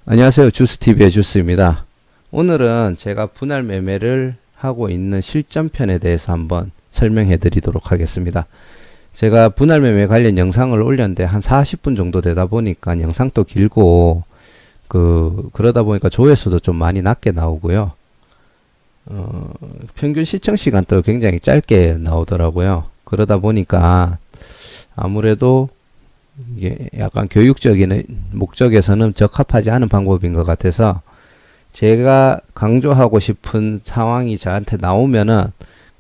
안녕하세요. 주스TV의 주스입니다. 오늘은 제가 분할 매매를 하고 있는 실전편에 대해서 한번 설명해 드리도록 하겠습니다. 제가 분할 매매 관련 영상을 올렸는데 한 40분 정도 되다 보니까 영상도 길고 그러다 보니까 조회수도 좀 많이 낮게 나오고요. 평균 시청 시간도 굉장히 짧게 나오더라고요. 그러다 보니까 아무래도 이게 약간 교육적인 목적에서는 적합하지 않은 방법인 것 같아서 제가 강조하고 싶은 상황이 저한테 나오면은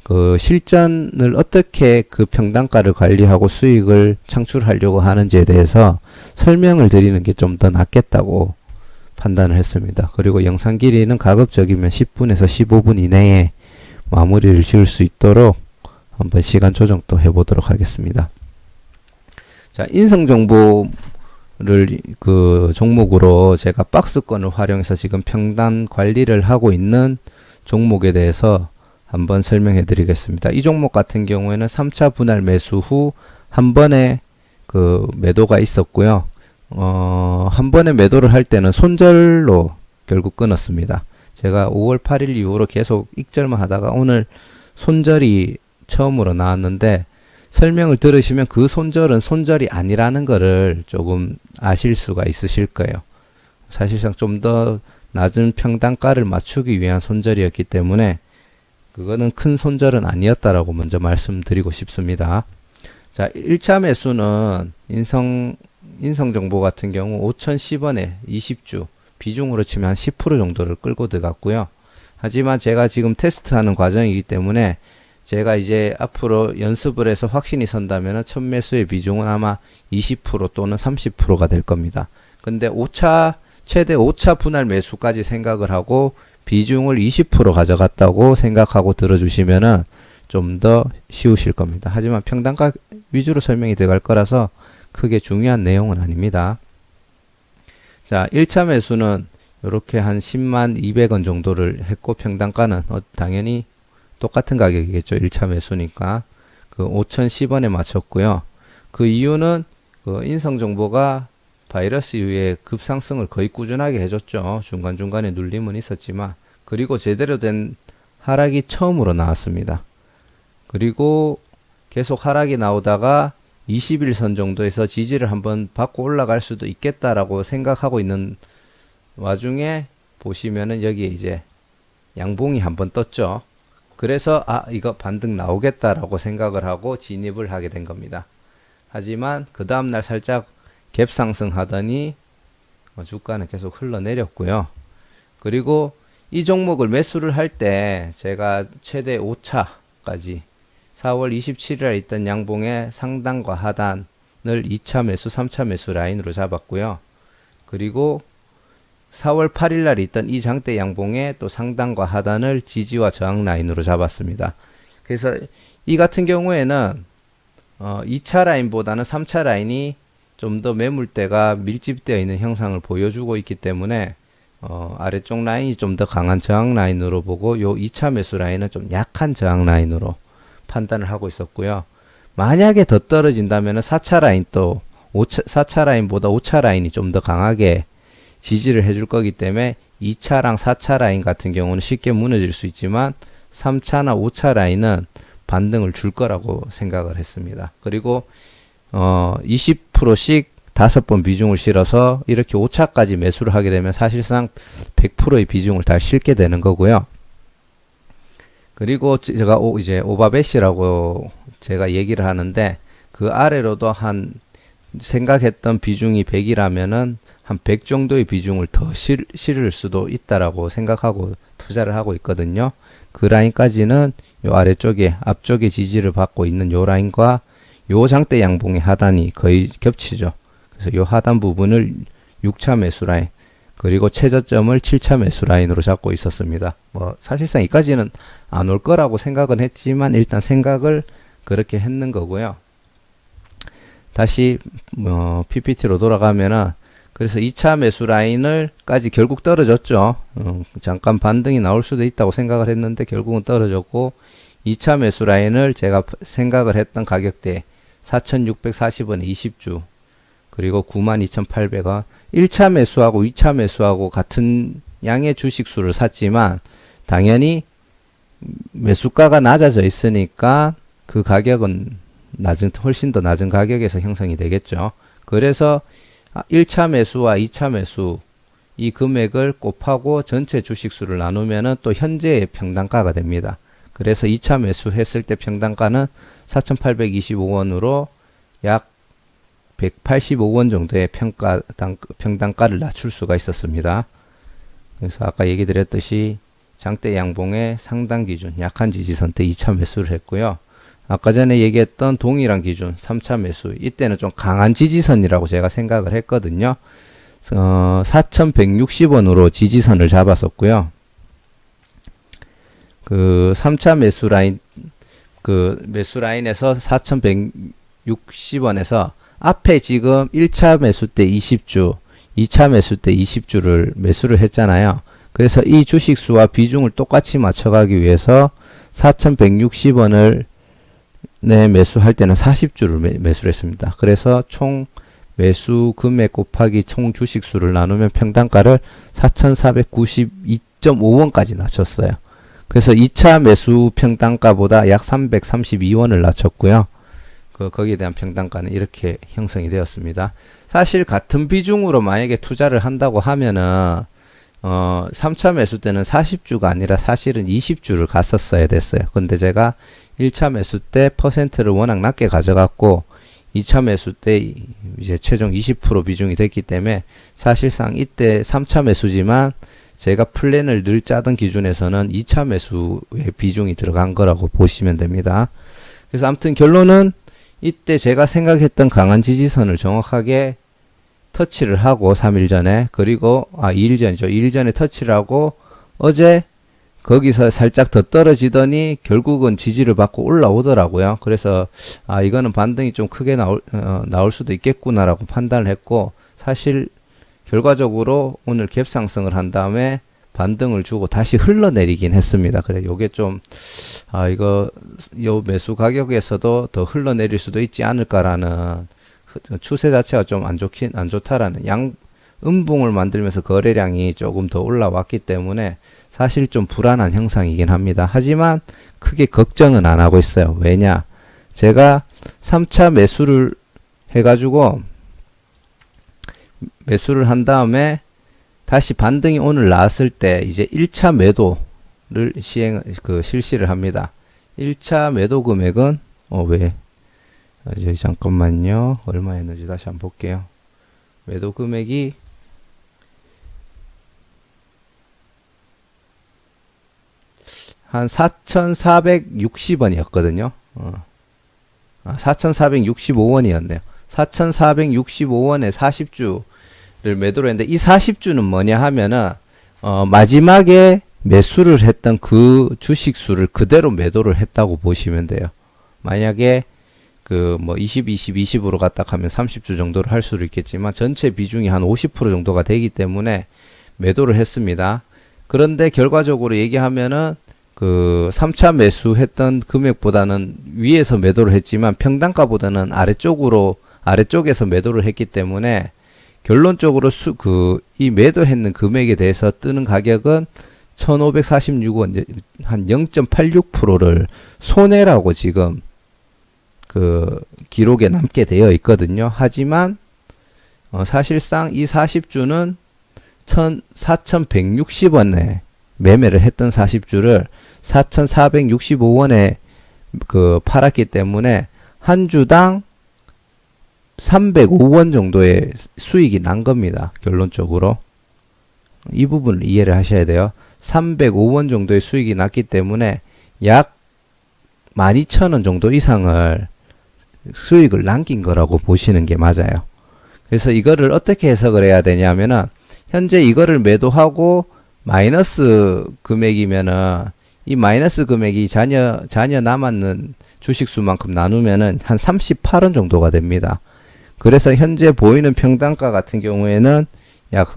그 실전을 어떻게 그 평단가를 관리하고 수익을 창출하려고 하는지에 대해서 설명을 드리는 게 좀 더 낫겠다고 판단을 했습니다. 그리고 영상 길이는 가급적이면 10분에서 15분 이내에 마무리를 지을 수 있도록 한번 시간 조정도 해보도록 하겠습니다. 자, 인성정보를 그 종목으로 제가 박스권을 활용해서 지금 평단 관리를 하고 있는 종목에 대해서 한번 설명해 드리겠습니다. 이 종목 같은 경우에는 3차 분할 매수 후 한 번에 그 매도가 있었고요. 한 번에 매도를 할 때는 손절로 결국 끊었습니다. 제가 5월 8일 이후로 계속 익절만 하다가 오늘 손절이 처음으로 나왔는데 설명을 들으시면 그 손절은 손절이 아니라는 것을 조금 아실 수가 있으실 거예요. 사실상 좀 더 낮은 평단가를 맞추기 위한 손절이었기 때문에 그거는 큰 손절은 아니었다라고 먼저 말씀드리고 싶습니다. 자, 1차 매수는 인성정보 같은 경우 5,010원에 20주 비중으로 치면 한 10% 정도를 끌고 들어갔고요. 하지만 제가 지금 테스트하는 과정이기 때문에 제가 이제 앞으로 연습을 해서 확신이 선다면 첫 매수의 비중은 아마 20% 또는 30%가 될 겁니다. 근데 최대 5차 분할 매수까지 생각을 하고 비중을 20% 가져갔다고 생각하고 들어주시면은 좀 더 쉬우실 겁니다. 하지만 평단가 위주로 설명이 들어갈 거라서 크게 중요한 내용은 아닙니다. 자, 1차 매수는 이렇게 한 10만 200원 정도를 했고 평단가는 당연히 똑같은 가격이겠죠. 1차 매수니까 그 5,010원에 맞췄고요. 그 이유는 그 인성정보가 바이러스 이후에 급상승을 거의 꾸준하게 해줬죠. 중간중간에 눌림은 있었지만 그리고 제대로 된 하락이 처음으로 나왔습니다. 그리고 계속 하락이 나오다가 21선 정도에서 지지를 한번 받고 올라갈 수도 있겠다라고 생각하고 있는 와중에 보시면은 여기에 이제 양봉이 한번 떴죠. 그래서 이거 반등 나오겠다라고 생각을 하고 진입을 하게 된 겁니다. 하지만 그 다음날 살짝 갭 상승하더니 주가는 계속 흘러내렸고요. 그리고 이 종목을 매수를 할 때 제가 최대 5차까지 4월 27일에 있던 양봉의 상단과 하단을 2차 매수, 3차 매수 라인으로 잡았고요. 그리고 4월 8일 날 있던 이 장대 양봉의 또 상단과 하단을 지지와 저항 라인으로 잡았습니다. 그래서 이 같은 경우에는 2차 라인보다는 3차 라인이 좀 더 매물대가 밀집되어 있는 형상을 보여주고 있기 때문에 아래쪽 라인이 좀 더 강한 저항 라인으로 보고 요 2차 매수 라인은 좀 약한 저항 라인으로 판단을 하고 있었고요. 만약에 더 떨어진다면 4차 라인 또 4차 라인보다 5차 라인이 좀 더 강하게 지지를 해줄 거기 때문에 2차랑 4차 라인 같은 경우는 쉽게 무너질 수 있지만 3차나 5차 라인은 반등을 줄 거라고 생각을 했습니다. 그리고 20%씩 5번 비중을 실어서 이렇게 5차까지 매수를 하게 되면 사실상 100%의 비중을 다 실게 되는 거고요. 그리고 제가 이제 오바벳이라고 제가 얘기를 하는데 그 아래로도 한 생각했던 비중이 100이라면은 한 100 정도의 비중을 더 실을 수도 있다라고 생각하고 투자를 하고 있거든요. 그 라인까지는 요 아래쪽에 앞쪽에 지지를 받고 있는 요 라인과 요 장대 양봉의 하단이 거의 겹치죠. 그래서 요 하단 부분을 6차 매수 라인 그리고 최저점을 7차 매수 라인으로 잡고 있었습니다. 뭐 사실상 이까지는 안 올 거라고 생각은 했지만 일단 생각을 그렇게 했는 거고요. 다시 PPT로 돌아가면은 그래서 2차 매수 라인을까지 결국 떨어졌죠. 잠깐 반등이 나올 수도 있다고 생각을 했는데 결국은 떨어졌고 2차 매수 라인을 제가 생각을 했던 가격대 4,640원에 20주 그리고 92,800원. 1차 매수하고 2차 매수하고 같은 양의 주식수를 샀지만 당연히 매수가가 낮아져 있으니까 그 가격은 훨씬 더 낮은 가격에서 형성이 되겠죠. 그래서 1차 매수와 2차 매수 이 금액을 곱하고 전체 주식수를 나누면은 또 현재의 평단가가 됩니다. 그래서 2차 매수했을 때 평단가는 4,825원으로 약 185원 정도의 평단가를 낮출 수가 있었습니다. 그래서 아까 얘기 드렸듯이 장대 양봉의 상단 기준 약한 지지선 때 2차 매수를 했고요. 아까 전에 얘기했던 동일한 기준 3차 매수, 이때는 좀 강한 지지선이라고 제가 생각을 했거든요. 4,160원으로 지지선을 잡았었고요. 그 3차 매수 라인, 그 매수 라인에서 4,160원에서 앞에 지금 1차 매수 때 20주, 2차 매수 때 20주를 매수를 했잖아요. 그래서 이 주식수와 비중을 똑같이 맞춰가기 위해서 4,160원을 매수할 때는 40주를 매수를 했습니다. 그래서 총 매수 금액 곱하기 총 주식수를 나누면 평단가를 4,492.5원까지 낮췄어요. 그래서 2차 매수 평단가보다 약 332원을 낮췄고요. 거기에 대한 평단가는 이렇게 형성이 되었습니다. 사실 같은 비중으로 만약에 투자를 한다고 하면은 3차 매수 때는 40주가 아니라 사실은 20주를 갔었어야 됐어요. 근데 제가 1차 매수 때 퍼센트를 워낙 낮게 가져갔고 2차 매수 때 이제 최종 20% 비중이 됐기 때문에 사실상 이때 3차 매수지만 제가 플랜을 늘 짜던 기준에서는 2차 매수의 비중이 들어간 거라고 보시면 됩니다. 그래서 아무튼 결론은 이때 제가 생각했던 강한 지지선을 정확하게 터치를 하고 3일 전에, 그리고 2일 전이죠. 2일 전에 터치를 하고 어제 거기서 살짝 더 떨어지더니 결국은 지지를 받고 올라오더라고요. 그래서 이거는 반등이 좀 크게 나올 수도 있겠구나라고 판단을 했고, 사실 결과적으로 오늘 갭 상승을 한 다음에 반등을 주고 다시 흘러내리긴 했습니다. 그래, 요게 좀 요 매수 가격에서도 더 흘러내릴 수도 있지 않을까라는 추세 자체가 좀 안 좋다라는 음봉을 만들면서 거래량이 조금 더 올라왔기 때문에 사실 좀 불안한 형상이긴 합니다. 하지만 크게 걱정은 안 하고 있어요. 왜냐? 제가 3차 매수를 해가지고 매수를 한 다음에 다시 반등이 오늘 나왔을 때 이제 1차 매도를 실시를 합니다. 1차 매도 금액은 잠깐만요. 얼마였는지 다시 한번 볼게요. 매도 금액이 한 4,460원이었거든요. 4,465원이었네요. 4,465원에 40주를 매도를 했는데, 이 40주는 뭐냐 하면은 마지막에 매수를 했던 그 주식수를 그대로 매도를 했다고 보시면 돼요. 만약에 20, 20, 20으로 갔다 하면 30주 정도를 할 수도 있겠지만 전체 비중이 한 50% 정도가 되기 때문에 매도를 했습니다. 그런데 결과적으로 얘기하면은 3차 매수했던 금액보다는 위에서 매도를 했지만 평단가보다는 아래쪽에서 매도를 했기 때문에 결론적으로 이 매도했는 금액에 대해서 뜨는 가격은 1,546원, 한 0.86%를 손해라고 지금 기록에 남게 되어 있거든요. 하지만 사실상 이 40주는 4,160원에 매매를 했던 40주를 4,465원에 팔았기 때문에 한 주당 305원 정도의 수익이 난 겁니다. 결론적으로 이 부분을 이해를 하셔야 돼요. 305원 정도의 수익이 났기 때문에 약 12,000원 정도 이상을 수익을 남긴 거라고 보시는 게 맞아요. 그래서 이거를 어떻게 해석을 해야 되냐면은, 현재 이거를 매도하고 마이너스 금액이면은 이 마이너스 금액이 잔여 남았는 주식수만큼 나누면은 한 38원 정도가 됩니다. 그래서 현재 보이는 평단가 같은 경우에는 약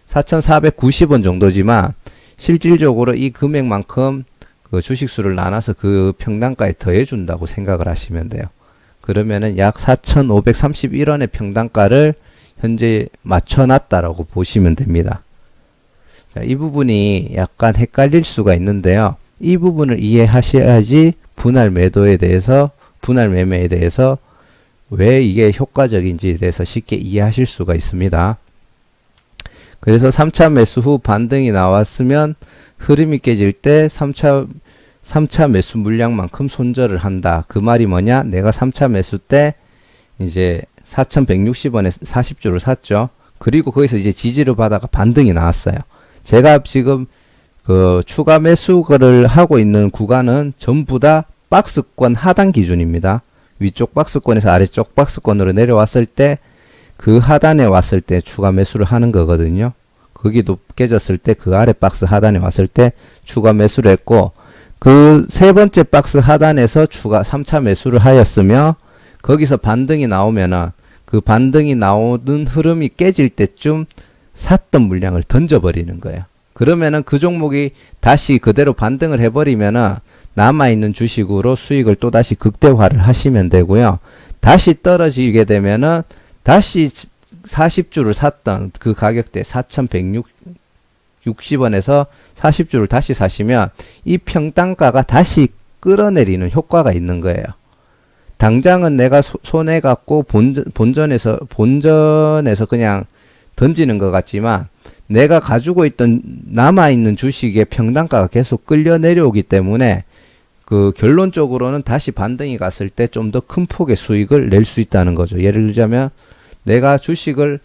4,490원 정도지만 실질적으로 이 금액만큼 주식수를 나눠서 그 평단가에 더해 준다고 생각을 하시면 돼요. 그러면은 약 4,531원의 평단가를 현재 맞춰놨다라고 보시면 됩니다. 자, 이 부분이 약간 헷갈릴 수가 있는데요. 이 부분을 이해하셔야지 분할 매도에 대해서, 분할 매매에 대해서 왜 이게 효과적인지에 대해서 쉽게 이해하실 수가 있습니다. 그래서 3차 매수 후 반등이 나왔으면 흐름이 깨질 때 3차 매수 물량만큼 손절을 한다. 그 말이 뭐냐? 내가 3차 매수 때 이제 4,160원에 40주를 샀죠. 그리고 거기서 이제 지지를 받아가 반등이 나왔어요. 제가 지금 그 추가 매수를 하고 있는 구간은 전부 다 박스권 하단 기준입니다. 위쪽 박스권에서 아래쪽 박스권으로 내려왔을 때 그 하단에 왔을 때 추가 매수를 하는 거거든요. 거기도 깨졌을 때 그 아래 박스 하단에 왔을 때 추가 매수를 했고, 그 세 번째 박스 하단에서 추가 3차 매수를 하였으며, 거기서 반등이 나오면은 그 반등이 나오는 흐름이 깨질 때쯤 샀던 물량을 던져버리는 거예요. 그러면은 그 종목이 다시 그대로 반등을 해버리면은 남아있는 주식으로 수익을 또다시 극대화를 하시면 되고요. 다시 떨어지게 되면은 다시 40주를 샀던 그 가격대 4,160원에서 40주를 다시 사시면 이 평단가가 다시 끌어내리는 효과가 있는 거예요. 당장은 내가 손해갖고 본전에서 그냥 던지는 것 같지만, 내가 가지고 있던 남아있는 주식의 평단가가 계속 끌려 내려오기 때문에 그 결론적으로는 다시 반등이 갔을 때 좀 더 큰 폭의 수익을 낼 수 있다는 거죠. 예를 들자면 내가 주식을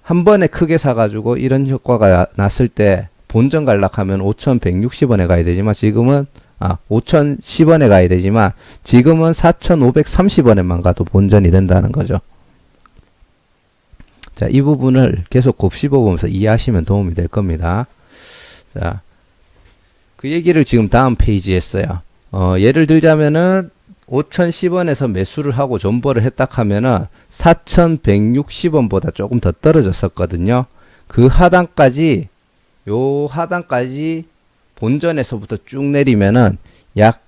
한 번에 크게 사가지고 이런 효과가 났을 때 본전 갈락하면 5,160원에 가야 되지만 지금은 5,010원에 가야 되지만 지금은 4,530원에만 가도 본전이 된다는 거죠. 자, 이 부분을 계속 곱씹어 보면서 이해하시면 도움이 될 겁니다. 자, 그 얘기를 지금 다음 페이지에 했어요. 예를 들자면은 5,010원에서 매수를 하고 존버를 했다 하면은 4,160원보다 조금 더 떨어졌었거든요. 그 하단까지, 요 하단까지 본전에서부터 쭉 내리면은 약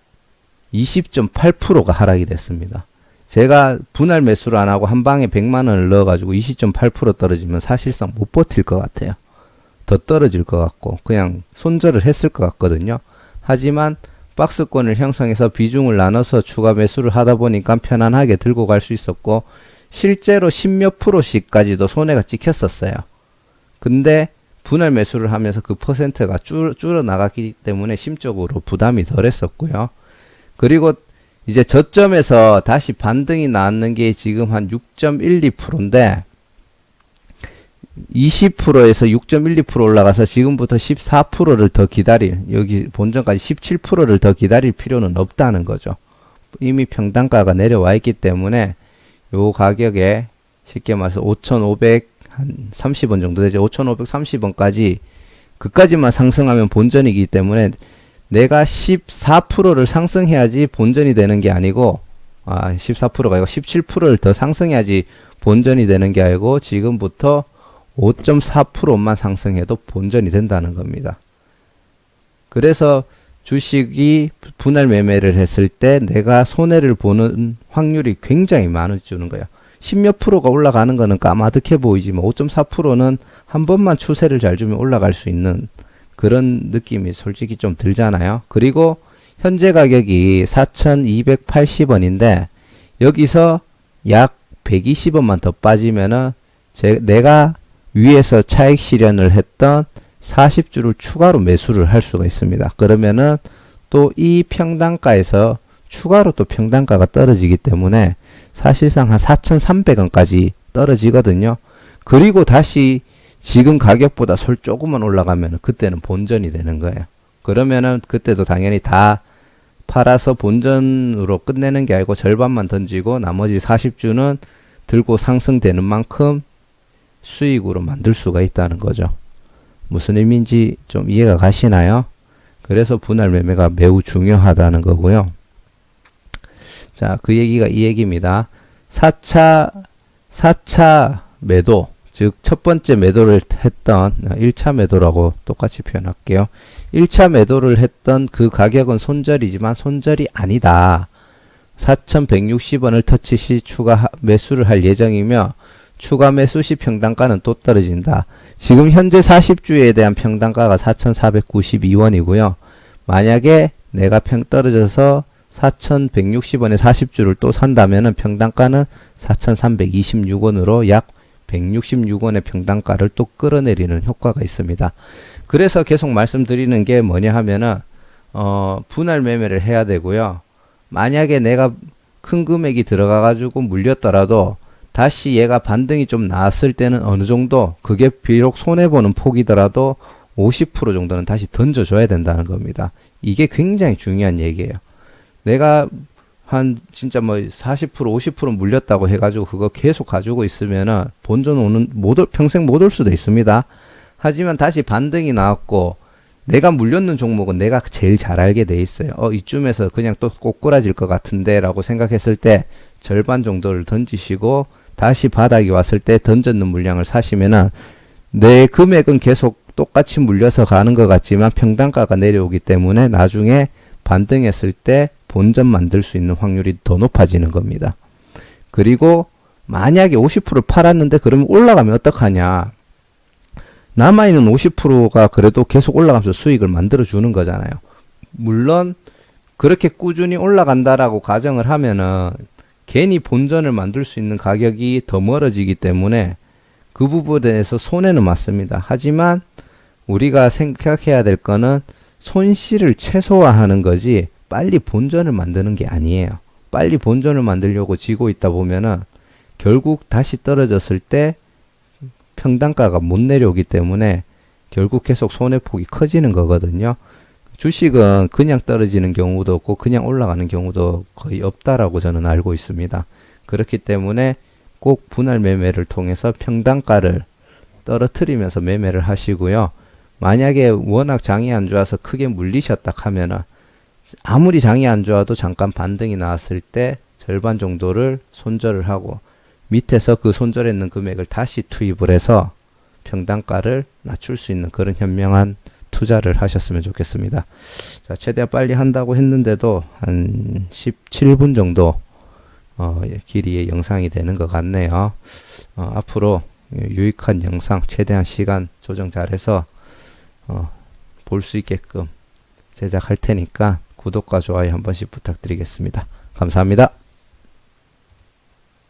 20.8%가 하락이 됐습니다. 제가 분할 매수를 안 하고 한 방에 100만원을 넣어가지고 20.8% 떨어지면 사실상 못 버틸 것 같아요. 더 떨어질 것 같고 그냥 손절을 했을 것 같거든요. 하지만 박스권을 형성해서 비중을 나눠서 추가 매수를 하다 보니까 편안하게 들고 갈 수 있었고, 실제로 10몇 %씩까지도 손해가 찍혔었어요. 근데 분할 매수를 하면서 그 퍼센트가 줄어나갔기 때문에 심적으로 부담이 덜 했었고요. 그리고 이제 저점에서 다시 반등이 나왔는 게 지금 한 6.12%인데 20%에서 6.12% 올라가서 지금부터 14%를 더 여기 본전까지 17%를 더 기다릴 필요는 없다는 거죠. 이미 평단가가 내려와 있기 때문에 요 가격에 쉽게 말해서 5,530원 정도 되죠. 5,530원까지 그까지만 상승하면 본전이기 때문에 내가 14%를 상승해야지 본전이 되는 게 아니고 14%가 아니고 17%를 더 상승해야지 본전이 되는 게 아니고 지금부터 5.4%만 상승해도 본전이 된다는 겁니다. 그래서 주식이 분할 매매를 했을 때 내가 손해를 보는 확률이 굉장히 많아지는 거예요. 10몇 %가 올라가는 거는 까마득해 보이지만 5.4%는 한 번만 추세를 잘 주면 올라갈 수 있는 그런 느낌이 솔직히 좀 들잖아요. 그리고 현재 가격이 4,280원인데 여기서 약 120원만 더 빠지면은 내가 위에서 차익 실현을 했던 40주를 추가로 매수를 할 수가 있습니다. 그러면은 또 이 평단가에서 추가로 또 평단가가 떨어지기 때문에 사실상 한 4,300원까지 떨어지거든요. 그리고 다시 지금 가격보다 조금만 올라가면 그때는 본전이 되는 거예요. 그러면은 그때도 당연히 다 팔아서 본전으로 끝내는 게 아니고 절반만 던지고 나머지 40주는 들고 상승되는 만큼 수익으로 만들 수가 있다는 거죠. 무슨 의미인지 좀 이해가 가시나요? 그래서 분할 매매가 매우 중요하다는 거고요. 자, 그 얘기가 이 얘기입니다. 4차 매도, 즉 첫 번째 매도를 했던 1차 매도라고 똑같이 표현할게요. 1차 매도를 했던 그 가격은 손절이지만 손절이 아니다. 4,160원을 터치 시 추가 매수를 할 예정이며 추가 매수 시 평단가는 또 떨어진다. 지금 현재 40주에 대한 평단가가 4,492원이고요. 만약에 내가 떨어져서 4,160원에 40주를 또 산다면은 평단가는 4,326원으로 약 166원의 평단가를 또 끌어내리는 효과가 있습니다. 그래서 계속 말씀드리는 게 뭐냐 하면은 분할 매매를 해야 되고요. 만약에 내가 큰 금액이 들어가 가지고 물렸더라도 다시 얘가 반등이 좀 나왔을 때는 어느 정도, 그게 비록 손해보는 폭이더라도 50% 정도는 다시 던져줘야 된다는 겁니다. 이게 굉장히 중요한 얘기예요. 내가 진짜 40% 50% 물렸다고 해가지고 그거 계속 가지고 있으면은 본전 평생 못 올 수도 있습니다. 하지만 다시 반등이 나왔고 내가 물렸는 종목은 내가 제일 잘 알게 돼 있어요. 이쯤에서 그냥 또 꼬꾸라질 것 같은데 라고 생각했을 때 절반 정도를 던지시고 다시 바닥이 왔을 때 던졌는 물량을 사시면은 내 금액은 계속 똑같이 물려서 가는 것 같지만 평단가가 내려오기 때문에 나중에 반등했을 때 본전 만들 수 있는 확률이 더 높아지는 겁니다. 그리고 만약에 50%를 팔았는데 그러면 올라가면 어떡하냐. 남아있는 50%가 그래도 계속 올라가면서 수익을 만들어 주는 거잖아요. 물론 그렇게 꾸준히 올라간다라고 가정을 하면은 괜히 본전을 만들 수 있는 가격이 더 멀어지기 때문에 그 부분에 대해서 손해는 맞습니다. 하지만 우리가 생각해야 될 거는 손실을 최소화하는 거지 빨리 본전을 만드는 게 아니에요. 빨리 본전을 만들려고 지고 있다 보면은 결국 다시 떨어졌을 때 평단가가 못 내려오기 때문에 결국 계속 손해폭이 커지는 거거든요. 주식은 그냥 떨어지는 경우도 없고 그냥 올라가는 경우도 거의 없다라고 저는 알고 있습니다. 그렇기 때문에 꼭 분할 매매를 통해서 평단가를 떨어뜨리면서 매매를 하시고요. 만약에 워낙 장이 안 좋아서 크게 물리셨다 하면은 아무리 장이 안 좋아도 잠깐 반등이 나왔을 때 절반 정도를 손절을 하고 밑에서 그 손절했는 금액을 다시 투입을 해서 평단가를 낮출 수 있는 그런 현명한 투자를 하셨으면 좋겠습니다. 자, 최대한 빨리 한다고 했는데도 한 17분 정도 길이의 영상이 되는 것 같네요. 앞으로 유익한 영상 최대한 시간 조정 잘해서 볼 수 있게끔 제작할 테니까 구독과 좋아요 한 번씩 부탁드리겠습니다. 감사합니다.